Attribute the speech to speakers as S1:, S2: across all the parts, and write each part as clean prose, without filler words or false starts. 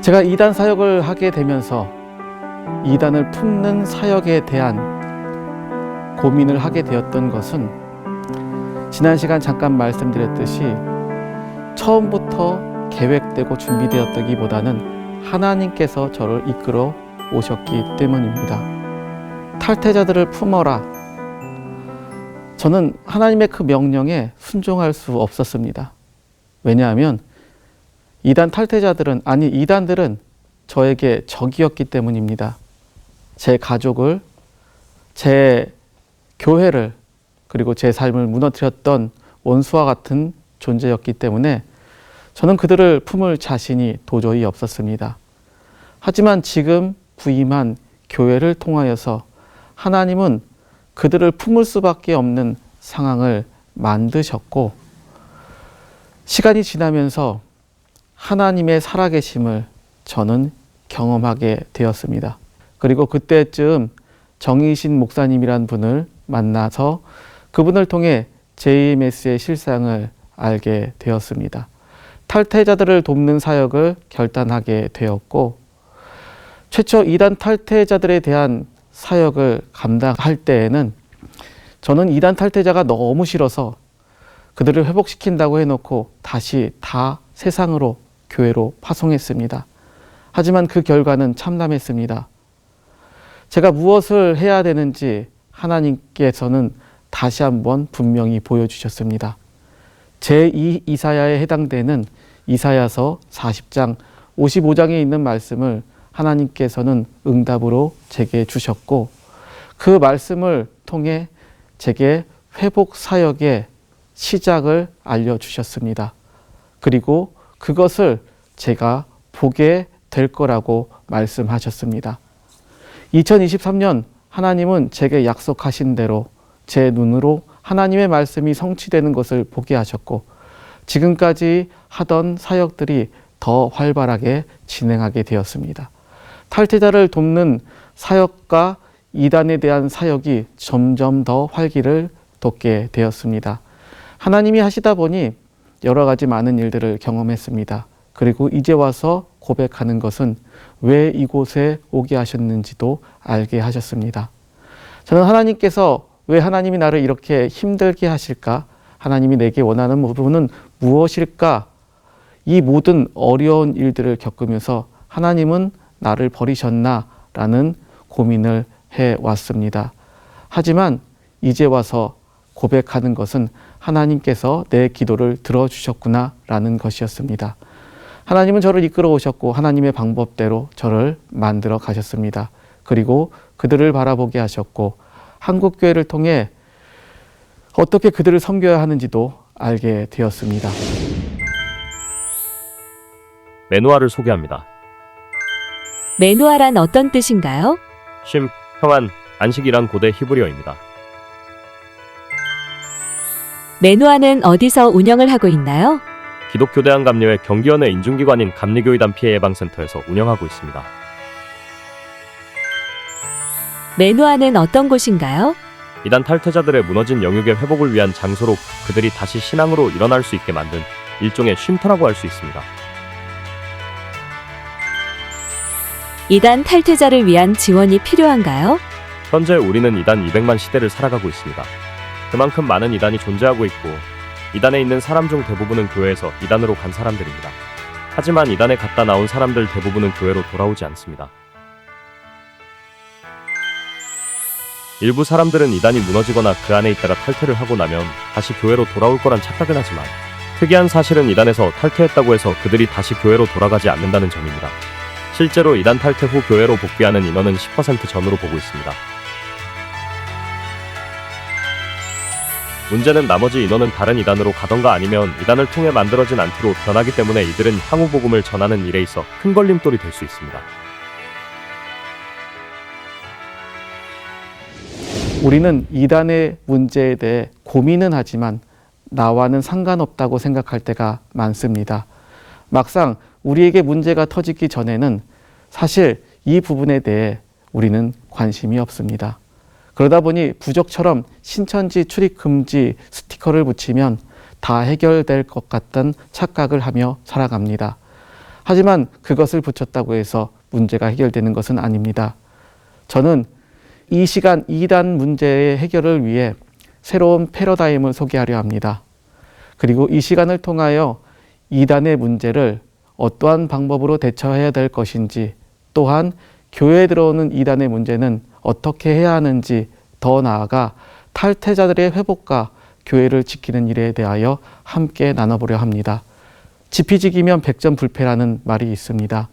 S1: 제가 이단 사역을 하게 되면서 이단을 품는 사역에 대한 고민을 하게 되었던 것은 지난 시간 잠깐 말씀드렸듯이 처음부터 계획되고 준비되었다기보다는 하나님께서 저를 이끌어 오셨기 때문입니다. 탈퇴자들을 품어라. 저는 하나님의 그 명령에 순종할 수 없었습니다. 왜냐하면 이단들은 저에게 적이었기 때문입니다. 제 가족을, 제 교회를, 그리고 제 삶을 무너뜨렸던 원수와 같은 존재였기 때문에 저는 그들을 품을 자신이 도저히 없었습니다. 하지만 지금 부임한 교회를 통하여서 하나님은 그들을 품을 수밖에 없는 상황을 만드셨고, 시간이 지나면서 하나님의 살아계심을 저는 경험하게 되었습니다. 그리고 그때쯤 정의신 목사님이란 분을 만나서 그분을 통해 JMS의 실상을 알게 되었습니다. 탈퇴자들을 돕는 사역을 결단하게 되었고, 최초 이단 탈퇴자들에 대한 사역을 감당할 때에는 저는 이단 탈퇴자가 너무 싫어서 그들을 회복시킨다고 해놓고 다시 다 세상으로, 교회로 파송했습니다. 하지만 그 결과는 참담했습니다. 제가 무엇을 해야 되는지 하나님께서는 다시 한번 분명히 보여주셨습니다. 제2 이사야에 해당되는 이사야서 40장 55장에 있는 말씀을 하나님께서는 응답으로 제게 주셨고, 그 말씀을 통해 제게 회복 사역의 시작을 알려주셨습니다. 그리고 그것을 제가 보게 될 거라고 말씀하셨습니다. 2023년 하나님은 제게 약속하신 대로 제 눈으로 하나님의 말씀이 성취되는 것을 보게 하셨고, 지금까지 하던 사역들이 더 활발하게 진행하게 되었습니다. 탈퇴자를 돕는 사역과 이단에 대한 사역이 점점 더 활기를 돋게 되었습니다. 하나님이 하시다 보니 여러 가지 많은 일들을 경험했습니다. 그리고 이제 와서 고백하는 것은 왜 이곳에 오게 하셨는지도 알게 하셨습니다. 저는 하나님께서 왜 하나님이 나를 이렇게 힘들게 하실까? 하나님이 내게 원하는 부분은 무엇일까? 이 모든 어려운 일들을 겪으면서 하나님은 나를 버리셨나? 라는 고민을 해왔습니다. 하지만 이제 와서 고백하는 것은 하나님께서 내 기도를 들어주셨구나 라는 것이었습니다. 하나님은 저를 이끌어 오셨고 하나님의 방법대로 저를 만들어 가셨습니다. 그리고 그들을 바라보게 하셨고 한국교회를 통해 어떻게 그들을 섬겨야 하는지도 알게 되었습니다.
S2: 매누아를 소개합니다.
S3: 매누아란 어떤 뜻인가요?
S2: 쉼, 평안, 안식이란 고대 히브리어입니다.
S3: 매누아는 어디서 운영을 하고 있나요?
S2: 기독교대한감리회 경기원의 인중기관인 감리교이단 피해 예방센터에서 운영하고 있습니다.
S3: 매누아는 어떤 곳인가요?
S2: 이단 탈퇴자들의 무너진 영육의 회복을 위한 장소로 그들이 다시 신앙으로 일어날 수 있게 만든 일종의 쉼터라고 할 수 있습니다.
S3: 이단 탈퇴자를 위한 지원이 필요한가요?
S2: 현재 우리는 이단 200만 시대를 살아가고 있습니다. 그만큼 많은 이단이 존재하고 있고 이단에 있는 사람 중 대부분은 교회에서 이단으로 간 사람들입니다. 하지만 이단에 갔다 나온 사람들 대부분은 교회로 돌아오지 않습니다. 일부 사람들은 이단이 무너지거나 그 안에 있다가 탈퇴를 하고 나면 다시 교회로 돌아올 거란 착각을 하지만 특이한 사실은 이단에서 탈퇴했다고 해서 그들이 다시 교회로 돌아가지 않는다는 점입니다. 실제로 이단 탈퇴 후 교회로 복귀하는 인원은 10% 전후로 보고 있습니다. 문제는 나머지 인원은 다른 이단으로 가던가 아니면 이단을 통해 만들어진 안티로 변하기 때문에 이들은 향후 복음을 전하는 일에 있어 큰 걸림돌이 될 수 있습니다.
S1: 우리는 이단의 문제에 대해 고민은 하지만 나와는 상관없다고 생각할 때가 많습니다. 막상 우리에게 문제가 터지기 전에는 사실 이 부분에 대해 우리는 관심이 없습니다. 그러다 보니 부적처럼 신천지 출입 금지 스티커를 붙이면 다 해결될 것 같다는 착각을 하며 살아갑니다. 하지만 그것을 붙였다고 해서 문제가 해결되는 것은 아닙니다. 저는 이 시간 이단 문제의 해결을 위해 새로운 패러다임을 소개하려 합니다. 그리고 이 시간을 통하여 이단의 문제를 어떠한 방법으로 대처해야 될 것인지, 또한 교회에 들어오는 이단의 문제는 어떻게 해야 하는지, 더 나아가 탈퇴자들의 회복과 교회를 지키는 일에 대하여 함께 나눠보려 합니다. 지피지기면 백전불패라는 말이 있습니다.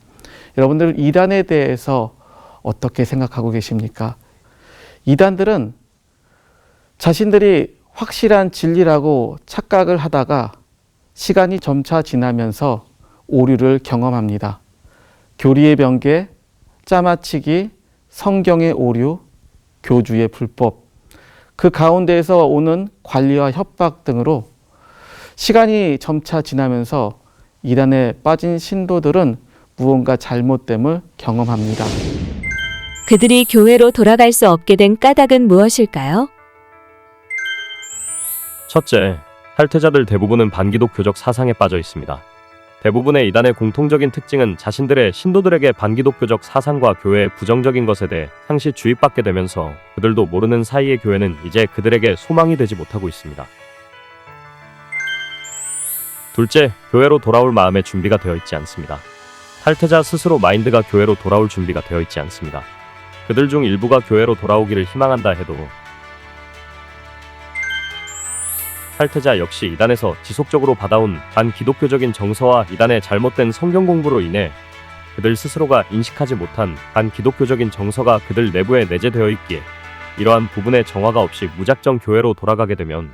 S1: 여러분들 이단에 대해서 어떻게 생각하고 계십니까? 이단들은 자신들이 확실한 진리라고 착각을 하다가 시간이 점차 지나면서 오류를 경험합니다. 교리의 변개, 짜맞추기, 성경의 오류, 교주의 불법, 그 가운데에서 오는 관리와 협박 등으로 시간이 점차 지나면서 이단에 빠진 신도들은 무언가 잘못됨을 경험합니다.
S3: 그들이 교회로 돌아갈 수 없게 된 까닭은 무엇일까요?
S2: 첫째, 탈퇴자들 대부분은 반기독교적 사상에 빠져 있습니다. 대부분의 이단의 공통적인 특징은 자신들의 신도들에게 반기독교적 사상과 교회의 부정적인 것에 대해 상시 주입받게 되면서 그들도 모르는 사이에 교회는 이제 그들에게 소망이 되지 못하고 있습니다. 둘째, 교회로 돌아올 마음의 준비가 되어 있지 않습니다. 탈퇴자 스스로 마인드가 교회로 돌아올 준비가 되어 있지 않습니다. 그들 중 일부가 교회로 돌아오기를 희망한다 해도 탈퇴자 역시 이단에서 지속적으로 받아온 반기독교적인 정서와 이단의 잘못된 성경 공부로 인해 그들 스스로가 인식하지 못한 반기독교적인 정서가 그들 내부에 내재되어 있기에 이러한 부분의 정화가 없이 무작정 교회로 돌아가게 되면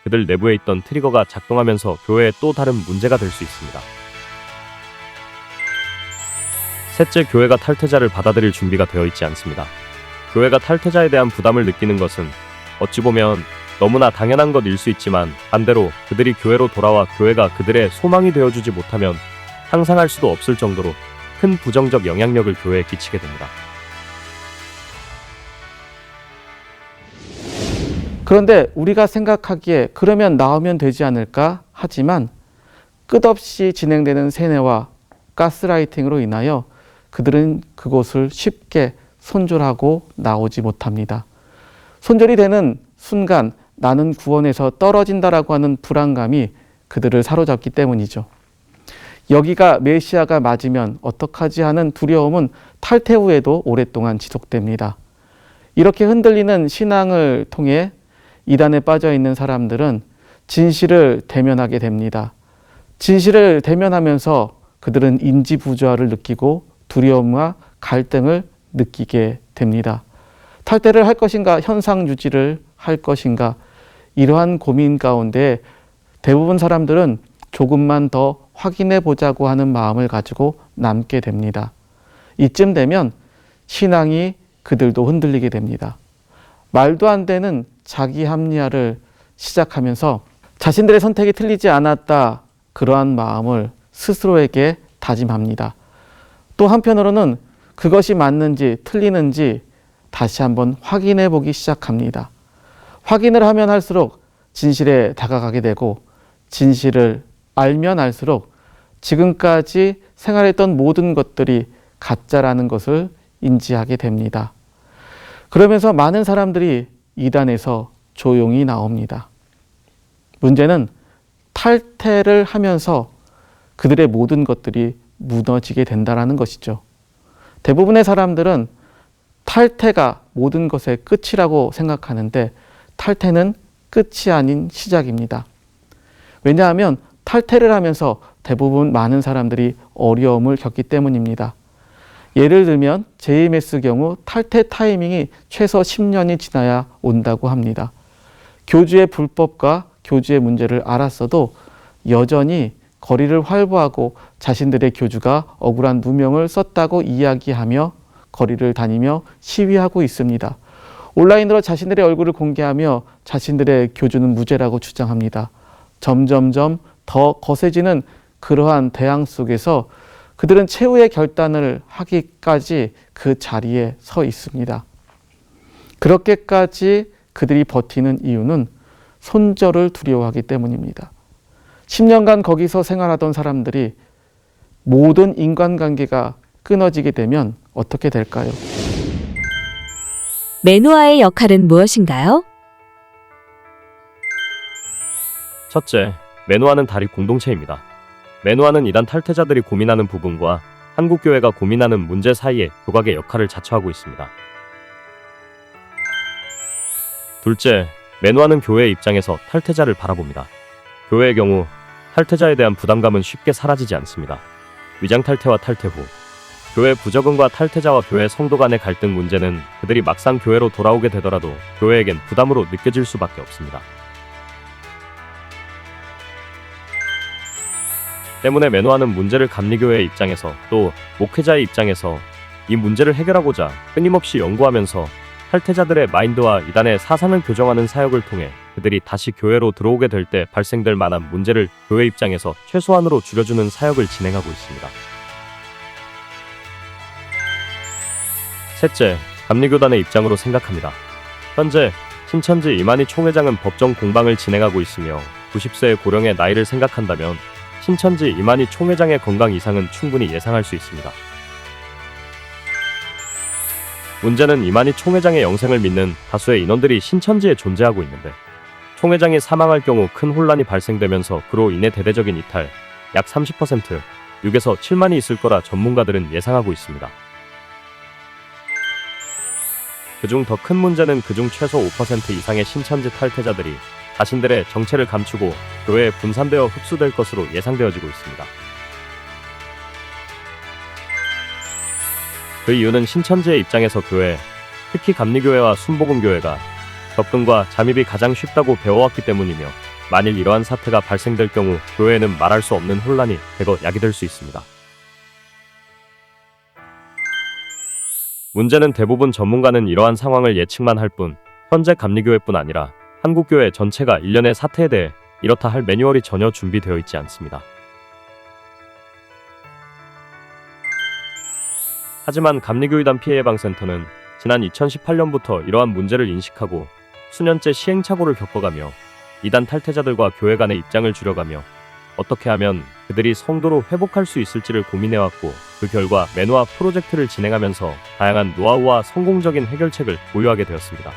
S2: 그들 내부에 있던 트리거가 작동하면서 교회에 또 다른 문제가 될 수 있습니다. 셋째, 교회가 탈퇴자를 받아들일 준비가 되어 있지 않습니다. 교회가 탈퇴자에 대한 부담을 느끼는 것은 어찌 보면 너무나 당연한 것일 수 있지만 반대로 그들이 교회로 돌아와 교회가 그들의 소망이 되어주지 못하면 상상할 수도 없을 정도로 큰 부정적 영향력을 교회에 끼치게 됩니다.
S1: 그런데 우리가 생각하기에 그러면 나오면 되지 않을까 하지만 끝없이 진행되는 세뇌와 가스라이팅으로 인하여 그들은 그곳을 쉽게 손절하고 나오지 못합니다. 손절이 되는 순간 나는 구원에서 떨어진다라고 하는 불안감이 그들을 사로잡기 때문이죠. 여기가 메시아가 맞으면 어떡하지 하는 두려움은 탈퇴 후에도 오랫동안 지속됩니다. 이렇게 흔들리는 신앙을 통해 이단에 빠져 있는 사람들은 진실을 대면하게 됩니다. 진실을 대면하면서 그들은 인지부조화를 느끼고 두려움과 갈등을 느끼게 됩니다. 탈퇴를 할 것인가, 현상 유지를 할 것인가, 이러한 고민 가운데 대부분 사람들은 조금만 더 확인해 보자고 하는 마음을 가지고 남게 됩니다. 이쯤 되면 신앙이 그들도 흔들리게 됩니다. 말도 안 되는 자기 합리화를 시작하면서 자신들의 선택이 틀리지 않았다, 그러한 마음을 스스로에게 다짐합니다. 또 한편으로는 그것이 맞는지 틀리는지 다시 한번 확인해 보기 시작합니다. 확인을 하면 할수록 진실에 다가가게 되고 진실을 알면 알수록 지금까지 생활했던 모든 것들이 가짜라는 것을 인지하게 됩니다. 그러면서 많은 사람들이 이단에서 조용히 나옵니다. 문제는 탈퇴를 하면서 그들의 모든 것들이 무너지게 된다는 것이죠. 대부분의 사람들은 탈퇴가 모든 것의 끝이라고 생각하는데 탈퇴는 끝이 아닌 시작입니다. 왜냐하면 탈퇴를 하면서 대부분 많은 사람들이 어려움을 겪기 때문입니다. 예를 들면 JMS 경우 탈퇴 타이밍이 최소 10년이 지나야 온다고 합니다. 교주의 불법과 교주의 문제를 알았어도 여전히 거리를 활보하고 자신들의 교주가 억울한 누명을 썼다고 이야기하며 거리를 다니며 시위하고 있습니다. 온라인으로 자신들의 얼굴을 공개하며 자신들의 교주는 무죄라고 주장합니다. 점점점 더 거세지는 그러한 대항 속에서 그들은 최후의 결단을 하기까지 그 자리에 서 있습니다. 그렇게까지 그들이 버티는 이유는 손절을 두려워하기 때문입니다. 10년간 거기서 생활하던 사람들이 모든 인간관계가 끊어지게 되면 어떻게 될까요?
S3: 매누아의 역할은 무엇인가요?
S2: 첫째, 매누아는 다리 공동체입니다. 매누아는 이단 탈퇴자들이 고민하는 부분과 한국교회가 고민하는 문제 사이에 교각의 역할을 자처하고 있습니다. 둘째, 매누아는 교회의 입장에서 탈퇴자를 바라봅니다. 교회의 경우 탈퇴자에 대한 부담감은 쉽게 사라지지 않습니다. 위장 탈퇴와 탈퇴 후 교회 부적응과 탈퇴자와 교회 성도 간의 갈등 문제는 그들이 막상 교회로 돌아오게 되더라도 교회에겐 부담으로 느껴질 수밖에 없습니다. 때문에 매누아는 문제를 감리교회의 입장에서 또 목회자의 입장에서 이 문제를 해결하고자 끊임없이 연구하면서 탈퇴자들의 마인드와 이단의 사상을 교정하는 사역을 통해 그들이 다시 교회로 들어오게 될 때 발생될 만한 문제를 교회 입장에서 최소한으로 줄여주는 사역을 진행하고 있습니다. 셋째, 감리교단의 입장으로 생각합니다. 현재 신천지 이만희 총회장은 법정 공방을 진행하고 있으며 90세의 고령의 나이를 생각한다면 신천지 이만희 총회장의 건강 이상은 충분히 예상할 수 있습니다. 문제는 이만희 총회장의 영생을 믿는 다수의 인원들이 신천지에 존재하고 있는데 총회장이 사망할 경우 큰 혼란이 발생되면서 그로 인해 대대적인 이탈, 약 30%, 6에서 7만이 있을 거라 전문가들은 예상하고 있습니다. 그중 더 큰 문제는 그중 최소 5% 이상의 신천지 탈퇴자들이 자신들의 정체를 감추고 교회에 분산되어 흡수될 것으로 예상되어지고 있습니다. 그 이유는 신천지의 입장에서 교회, 특히 감리교회와 순복음교회가 접근과 잠입이 가장 쉽다고 배워왔기 때문이며 만일 이러한 사태가 발생될 경우 교회에는 말할 수 없는 혼란이 대거 야기될 수 있습니다. 문제는 대부분 전문가는 이러한 상황을 예측만 할 뿐 현재 감리교회뿐 아니라 한국교회 전체가 일련의 사태에 대해 이렇다 할 매뉴얼이 전혀 준비되어 있지 않습니다. 하지만 감리교이단 피해예방센터는 지난 2018년부터 이러한 문제를 인식하고 수년째 시행착오를 겪어가며 이단 탈퇴자들과 교회 간의 입장을 줄여가며 어떻게 하면 그들이 성도로 회복할 수 있을지를 고민해왔고 그 결과 매누아 프로젝트를 진행하면서 다양한 노하우와 성공적인 해결책을 보유하게 되었습니다.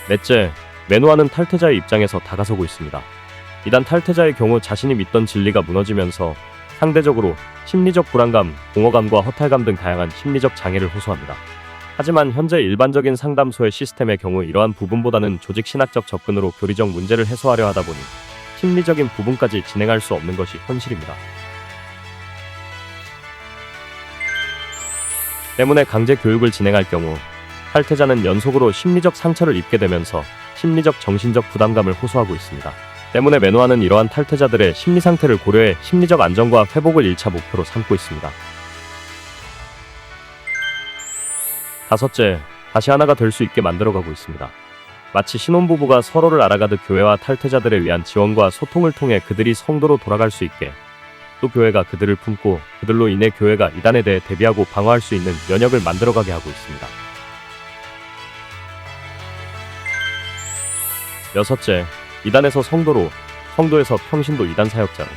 S2: 넷째, 매누아는 탈퇴자의 입장에서 다가서고 있습니다. 이단 탈퇴자의 경우 자신이 믿던 진리가 무너지면서 상대적으로 심리적 불안감, 공허감과 허탈감 등 다양한 심리적 장애를 호소합니다. 하지만 현재 일반적인 상담소의 시스템의 경우 이러한 부분보다는 조직 신학적 접근으로 교리적 문제를 해소하려 하다 보니 심리적인 부분까지 진행할 수 없는 것이 현실입니다. 때문에 강제 교육을 진행할 경우 탈퇴자는 연속으로 심리적 상처를 입게 되면서 심리적 정신적 부담감을 호소하고 있습니다. 때문에 매누아는 이러한 탈퇴자들의 심리 상태를 고려해 심리적 안정과 회복을 1차 목표로 삼고 있습니다. 다섯째, 다시 하나가 될 수 있게 만들어가고 있습니다. 마치 신혼부부가 서로를 알아가듯 교회와 탈퇴자들을 위한 지원과 소통을 통해 그들이 성도로 돌아갈 수 있게 또 교회가 그들을 품고 그들로 인해 교회가 이단에 대해 대비하고 방어할 수 있는 면역을 만들어가게 하고 있습니다. 여섯째, 이단에서 성도로, 성도에서 평신도 이단 사역자로.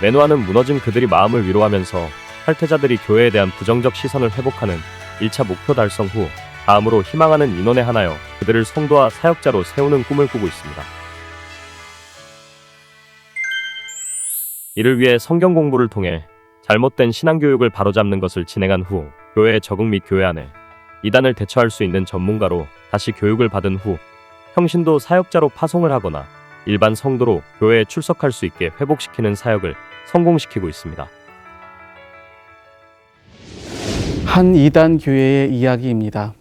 S2: 매누아는 무너진 그들이 마음을 위로하면서 탈퇴자들이 교회에 대한 부정적 시선을 회복하는 1차 목표 달성 후 다음으로 희망하는 인원에 한하여 그들을 성도와 사역자로 세우는 꿈을 꾸고 있습니다. 이를 위해 성경 공부를 통해 잘못된 신앙교육을 바로잡는 것을 진행한 후 교회의 적응 및 교회 안에 이단을 대처할 수 있는 전문가로 다시 교육을 받은 후 평신도 사역자로 파송을 하거나 일반 성도로 교회에 출석할 수 있게 회복시키는 사역을 성공시키고 있습니다.
S1: 한 이단 교회의 이야기입니다.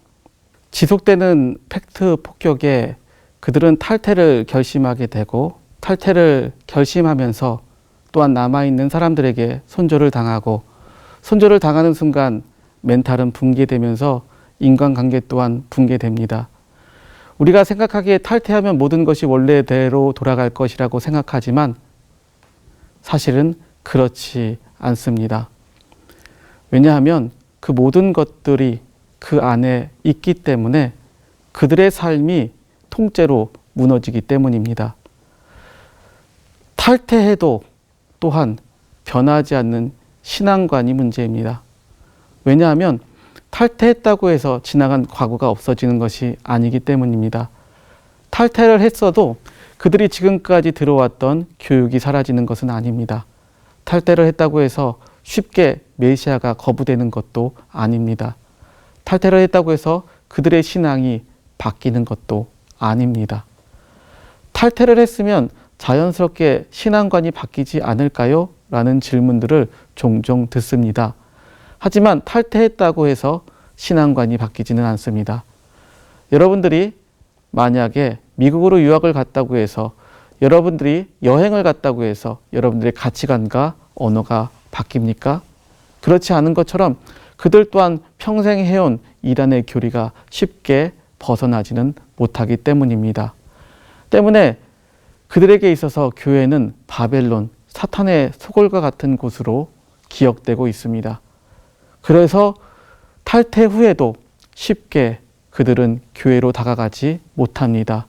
S1: 지속되는 팩트 폭격에 그들은 탈퇴를 결심하게 되고 탈퇴를 결심하면서 또한 남아있는 사람들에게 손절을 당하고 손절을 당하는 순간 멘탈은 붕괴되면서 인간관계 또한 붕괴됩니다. 우리가 생각하기에 탈퇴하면 모든 것이 원래대로 돌아갈 것이라고 생각하지만 사실은 그렇지 않습니다. 왜냐하면 그 모든 것들이 그 안에 있기 때문에 그들의 삶이 통째로 무너지기 때문입니다. 탈퇴해도 또한 변하지 않는 신앙관이 문제입니다. 왜냐하면 탈퇴했다고 해서 지나간 과거가 없어지는 것이 아니기 때문입니다. 탈퇴를 했어도 그들이 지금까지 들어왔던 교육이 사라지는 것은 아닙니다. 탈퇴를 했다고 해서 쉽게 메시아가 거부되는 것도 아닙니다. 탈퇴를 했다고 해서 그들의 신앙이 바뀌는 것도 아닙니다. 탈퇴를 했으면 자연스럽게 신앙관이 바뀌지 않을까요? 라는 질문들을 종종 듣습니다. 하지만 탈퇴했다고 해서 신앙관이 바뀌지는 않습니다. 여러분들이 만약에 미국으로 유학을 갔다고 해서, 여러분들이 여행을 갔다고 해서 여러분들의 가치관과 언어가 바뀝니까? 그렇지 않은 것처럼 그들 또한 평생 해온 이단의 교리가 쉽게 벗어나지는 못하기 때문입니다. 때문에 그들에게 있어서 교회는 바벨론, 사탄의 소굴과 같은 곳으로 기억되고 있습니다. 그래서 탈퇴 후에도 쉽게 그들은 교회로 다가가지 못합니다.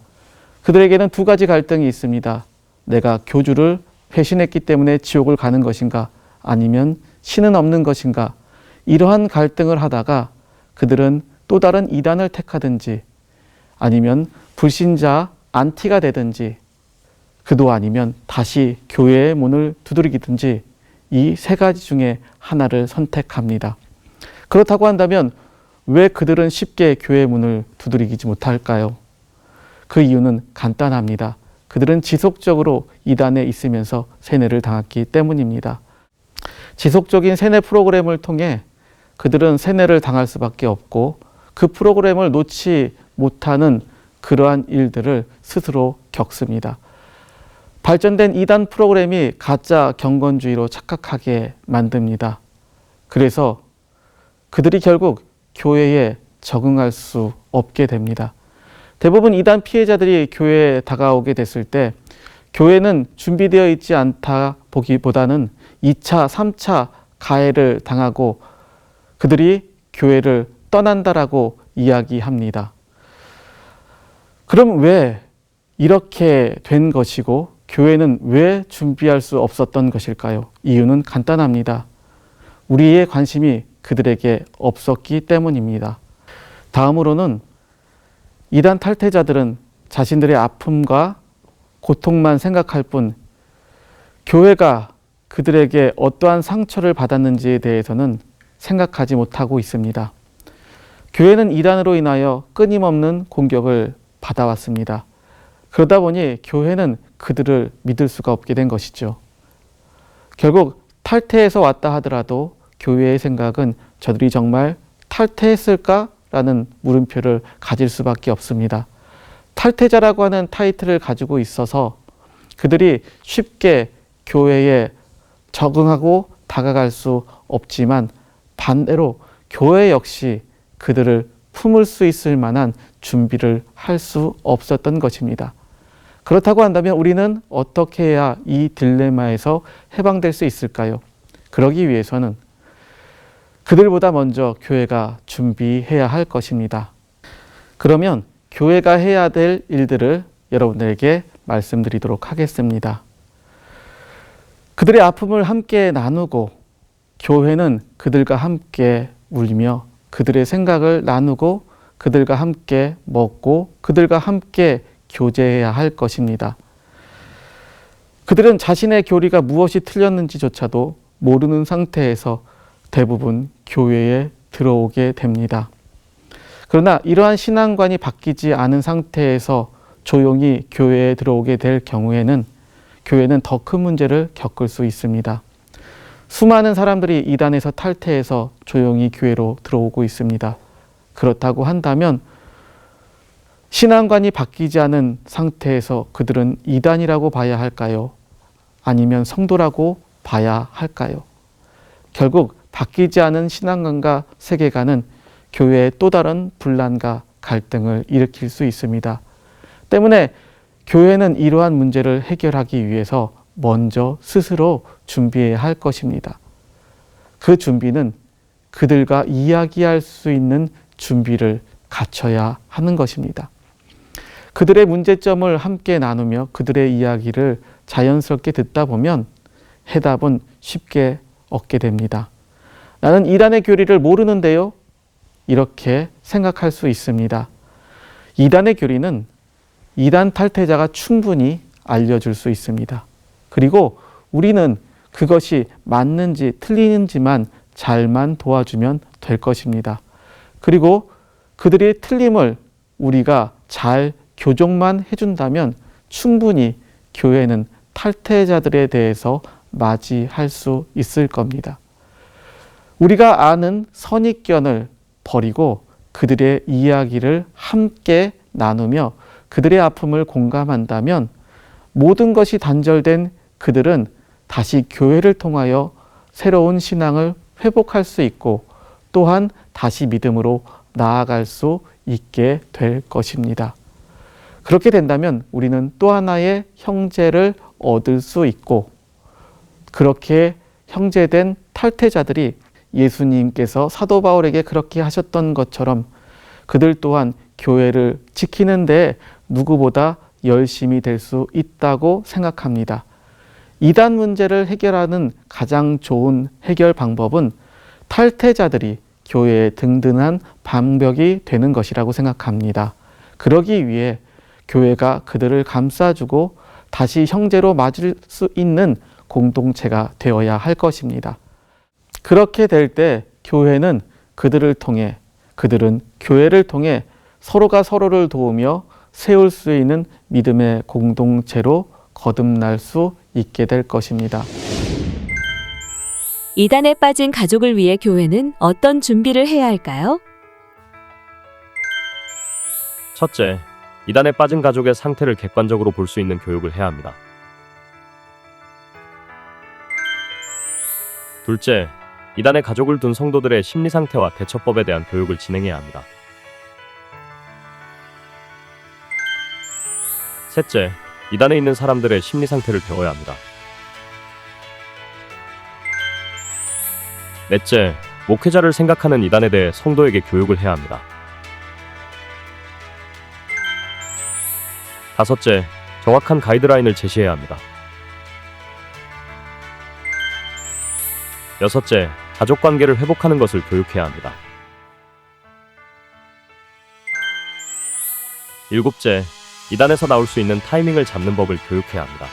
S1: 그들에게는 두 가지 갈등이 있습니다. 내가 교주를 배신했기 때문에 지옥을 가는 것인가, 아니면 신은 없는 것인가. 이러한 갈등을 하다가 그들은 또 다른 이단을 택하든지, 아니면 불신자 안티가 되든지, 그도 아니면 다시 교회의 문을 두드리든지, 이 세 가지 중에 하나를 선택합니다. 그렇다고 한다면 왜 그들은 쉽게 교회의 문을 두드리지 못할까요? 그 이유는 간단합니다. 그들은 지속적으로 이단에 있으면서 세뇌를 당했기 때문입니다. 지속적인 세뇌 프로그램을 통해 그들은 세뇌를 당할 수밖에 없고, 그 프로그램을 놓지 못하는 그러한 일들을 스스로 겪습니다. 발전된 이단 프로그램이 가짜 경건주의로 착각하게 만듭니다. 그래서 그들이 결국 교회에 적응할 수 없게 됩니다. 대부분 이단 피해자들이 교회에 다가오게 됐을 때 교회는 준비되어 있지 않다 보기보다는 2차, 3차 가해를 당하고 그들이 교회를 떠난다라고 이야기합니다. 그럼 왜 이렇게 된 것이고 교회는 왜 준비할 수 없었던 것일까요? 이유는 간단합니다. 우리의 관심이 그들에게 없었기 때문입니다. 다음으로는 이단 탈퇴자들은 자신들의 아픔과 고통만 생각할 뿐 교회가 그들에게 어떠한 상처를 받았는지에 대해서는 생각하지 못하고 있습니다. 교회는 이단으로 인하여 끊임없는 공격을 받아왔습니다. 그러다 보니 교회는 그들을 믿을 수가 없게 된 것이죠. 결국 탈퇴해서 왔다 하더라도 교회의 생각은 저들이 정말 탈퇴했을까라는 물음표를 가질 수밖에 없습니다. 탈퇴자라고 하는 타이틀을 가지고 있어서 그들이 쉽게 교회에 적응하고 다가갈 수 없지만 반대로 교회 역시 그들을 품을 수 있을 만한 준비를 할 수 없었던 것입니다. 그렇다고 한다면 우리는 어떻게 해야 이 딜레마에서 해방될 수 있을까요? 그러기 위해서는 그들보다 먼저 교회가 준비해야 할 것입니다. 그러면 교회가 해야 될 일들을 여러분들에게 말씀드리도록 하겠습니다. 그들의 아픔을 함께 나누고 교회는 그들과 함께 울며 그들의 생각을 나누고 그들과 함께 먹고 그들과 함께 교제해야 할 것입니다. 그들은 자신의 교리가 무엇이 틀렸는지조차도 모르는 상태에서 대부분 교회에 들어오게 됩니다. 그러나 이러한 신앙관이 바뀌지 않은 상태에서 조용히 교회에 들어오게 될 경우에는 교회는 더 큰 문제를 겪을 수 있습니다. 수많은 사람들이 이단에서 탈퇴해서 조용히 교회로 들어오고 있습니다. 그렇다고 한다면 신앙관이 바뀌지 않은 상태에서 그들은 이단이라고 봐야 할까요? 아니면 성도라고 봐야 할까요? 결국 바뀌지 않은 신앙관과 세계관은 교회의 또 다른 분란과 갈등을 일으킬 수 있습니다. 때문에 교회는 이러한 문제를 해결하기 위해서 먼저 스스로 준비해야 할 것입니다. 그 준비는 그들과 이야기할 수 있는 준비를 갖춰야 하는 것입니다. 그들의 문제점을 함께 나누며 그들의 이야기를 자연스럽게 듣다 보면 해답은 쉽게 얻게 됩니다. 나는 이단의 교리를 모르는데요? 이렇게 생각할 수 있습니다. 이단의 교리는 이단 탈퇴자가 충분히 알려줄 수 있습니다. 그리고 우리는 그것이 맞는지 틀리는지만 잘만 도와주면 될 것입니다. 그리고 그들의 틀림을 우리가 잘 교정만 해준다면 충분히 교회는 탈퇴자들에 대해서 맞이할 수 있을 겁니다. 우리가 아는 선입견을 버리고 그들의 이야기를 함께 나누며 그들의 아픔을 공감한다면 모든 것이 단절된 그들은 다시 교회를 통하여 새로운 신앙을 회복할 수 있고 또한 다시 믿음으로 나아갈 수 있게 될 것입니다. 그렇게 된다면 우리는 또 하나의 형제를 얻을 수 있고 그렇게 형제된 탈퇴자들이 예수님께서 사도 바울에게 그렇게 하셨던 것처럼 그들 또한 교회를 지키는 데 누구보다 열심히 될 수 있다고 생각합니다. 이단 문제를 해결하는 가장 좋은 해결 방법은 탈퇴자들이 교회의 든든한 방벽이 되는 것이라고 생각합니다. 그러기 위해 교회가 그들을 감싸주고 다시 형제로 맞을 수 있는 공동체가 되어야 할 것입니다. 그렇게 될 때 교회는 그들을 통해, 그들은 교회를 통해 서로가 서로를 도우며 세울 수 있는 믿음의 공동체로 거듭날 수 있게 될 것입니다.
S3: 이단에 빠진 가족을 위해 교회는 어떤 준비를 해야 할까요?
S2: 첫째, 이단에 빠진 가족의 상태를 객관적으로 볼 수 있는 교육을 해야 합니다. 둘째, 이단에 가족을 둔 성도들의 심리 상태와 대처법에 대한 교육을 진행해야 합니다. 셋째, 이단에 있는 사람들의 심리 상태를 배워야 합니다. 넷째, 목회자를 생각하는 이단에 대해 성도에게 교육을 해야 합니다. 다섯째, 정확한 가이드라인을 제시해야 합니다. 여섯째, 가족 관계를 회복하는 것을 교육해야 합니다. 일곱째, 이단에서 나올 수 있는 타이밍을 잡는 법을 교육해야 합니다.